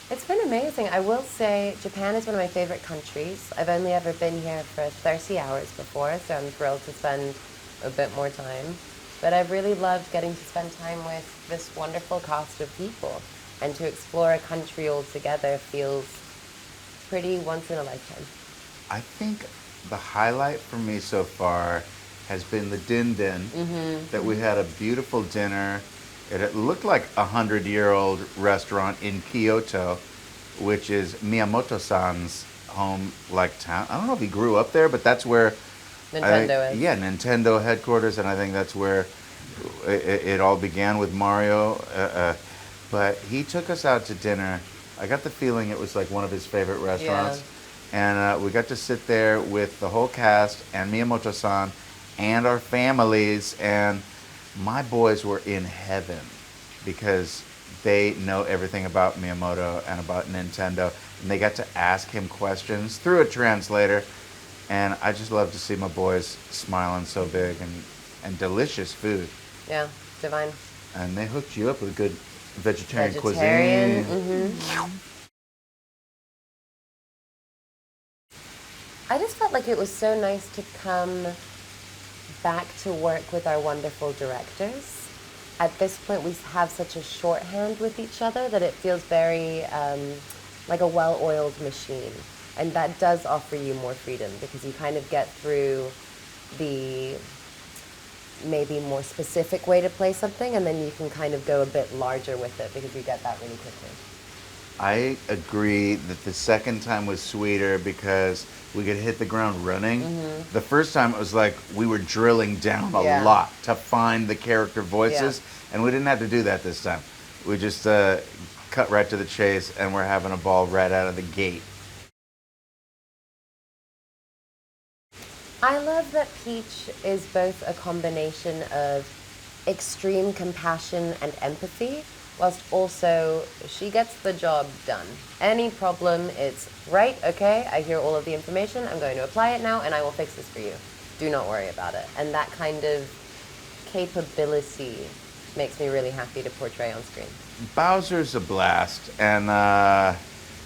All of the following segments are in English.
It's been amazing. I will say Japan is one of my favorite countries. I've only ever been here for 30 hours before, so I'm thrilled to spend a bit more time. But I've really loved getting to spend time with this wonderful cast of people. And to explore a country all together feels pretty once in a lifetime. I think the highlight for me so far has been the din din. That we had a beautiful dinner. It looked like a 100-year-old restaurant in Kyoto, which is Miyamoto-san's home, like town. I don't know if he grew up there, but that's where Nintendo is. yeah, Nintendo headquarters, and I think that's where it all began with Mario. But he took us out to dinner. I got the feeling it was like one of his favorite restaurants. And we got to sit there with the whole cast and Miyamoto-san and our families. And my boys were in heaven because they know everything about Miyamoto and about Nintendo. And they got to ask him questions through a translator. And I just love to see my boys smiling so big and delicious food. Yeah, divine. And they hooked you up with good vegetarian Vegetarian. cuisine. I just felt like it was so nice to come back to work with our wonderful directors. At this point, we have such a shorthand with each other that it feels very like a well-oiled machine. And that does offer you more freedom because you kind of get through the maybe more specific way to play something, and then you can kind of go a bit larger with it because you get that really quickly. I agree that the second time was sweeter because we could hit the ground running. The first time it was like we were drilling down a lot to find the character voices, and we didn't have to do that this time. We just cut right to the chase, and we're having a ball right out of the gate. I love that Peach is both a combination of extreme compassion and empathy, whilst also she gets the job done. Any problem, it's right, okay, I hear all of the information, I'm going to apply it now, and I will fix this for you. Do not worry about it. And that kind of capability makes me really happy to portray on screen. Bowser's a blast, and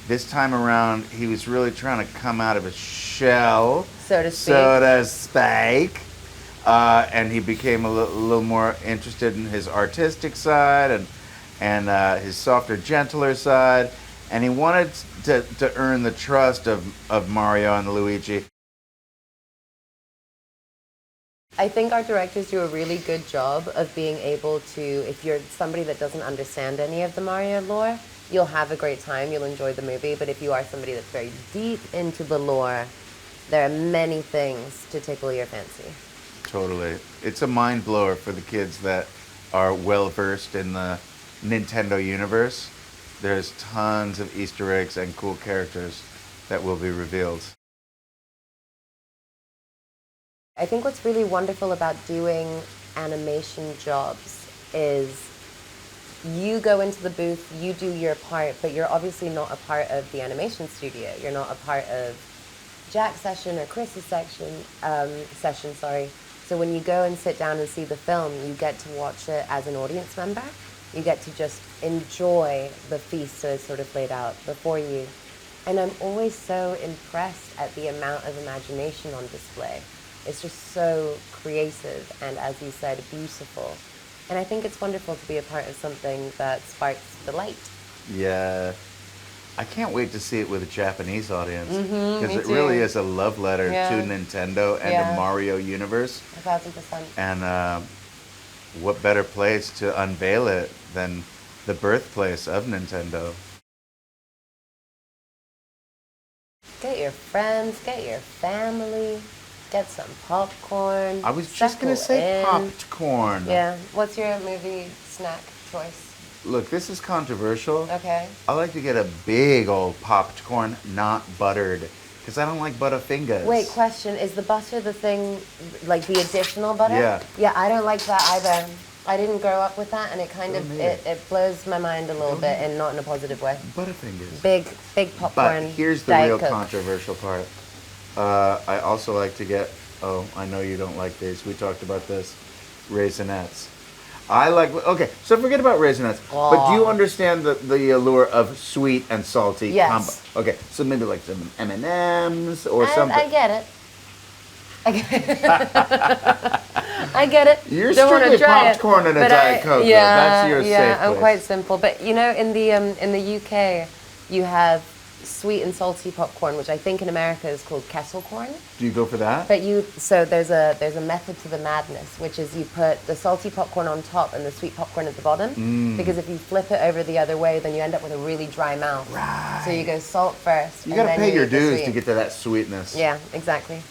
this time around he was really trying to come out of his shell, so to speak. And he became a little more interested in his artistic side and his softer, gentler side, and he wanted to earn the trust of Mario and Luigi. I think our directors do a really good job of being able to, if you're somebody that doesn't understand any of the Mario lore, you'll have a great time, you'll enjoy the movie, but if you are somebody that's very deep into the lore, there are many things to tickle your fancy. Totally. It's a mind blower for the kids that are well versed in the Nintendo universe. There's tons of Easter eggs and cool characters that will be revealed. I think what's really wonderful about doing animation jobs is you go into the booth, you do your part, but you're obviously not a part of the animation studio. You're not a part of Jack's session or Chris's session, sorry. So when you go and sit down and see the film, you get to watch it as an audience member. You get to just enjoy the feast that is sort of laid out before you. And I'm always so impressed at the amount of imagination on display. It's just so creative and, as you said, beautiful. And I think it's wonderful to be a part of something that sparks delight. Yeah. I can't wait to see it with a Japanese audience. Because it too. really is a love letter to Nintendo and the Mario universe. 1,000%. And what better place to unveil it than the birthplace of Nintendo? Get your friends, get your family, get some popcorn. I was just going to say popcorn. Yeah. What's your movie snack choice? Look, this is controversial. Okay. I like to get a big old popped corn, not buttered, because I don't like Butterfingers. Wait, question. Is the butter the thing, like the additional butter? Yeah. Yeah, I don't like that either. I didn't grow up with that, and it kind of, it blows my mind a little bit, and not in a positive way. Butterfingers. Big popcorn. But here's the real controversial part. I also like to get, oh, I know you don't like these. We talked about this. Raisinets. I like. Okay, so forget about raisinets. But do you Oh. understand the allure of sweet and salty Yes. combo? Okay, so maybe like some M&Ms or I something. get it. I get it. I get it. You're Don't want to strictly try popcorn it, and a but Diet Coke. Though. yeah, That's your yeah. safe I'm place. quite simple, but you know, in the UK, you have sweet and salty popcorn, which I think in America is called kettle corn. Do you go for that? But there's a method to the madness, which is you put the salty popcorn on top and the sweet popcorn at the bottom. Because if you flip it over the other way, then you end up with a really dry mouth. Right. So you go salt first. You and got to then pay your eat the dues sweet. to get to that sweetness. Yeah, exactly.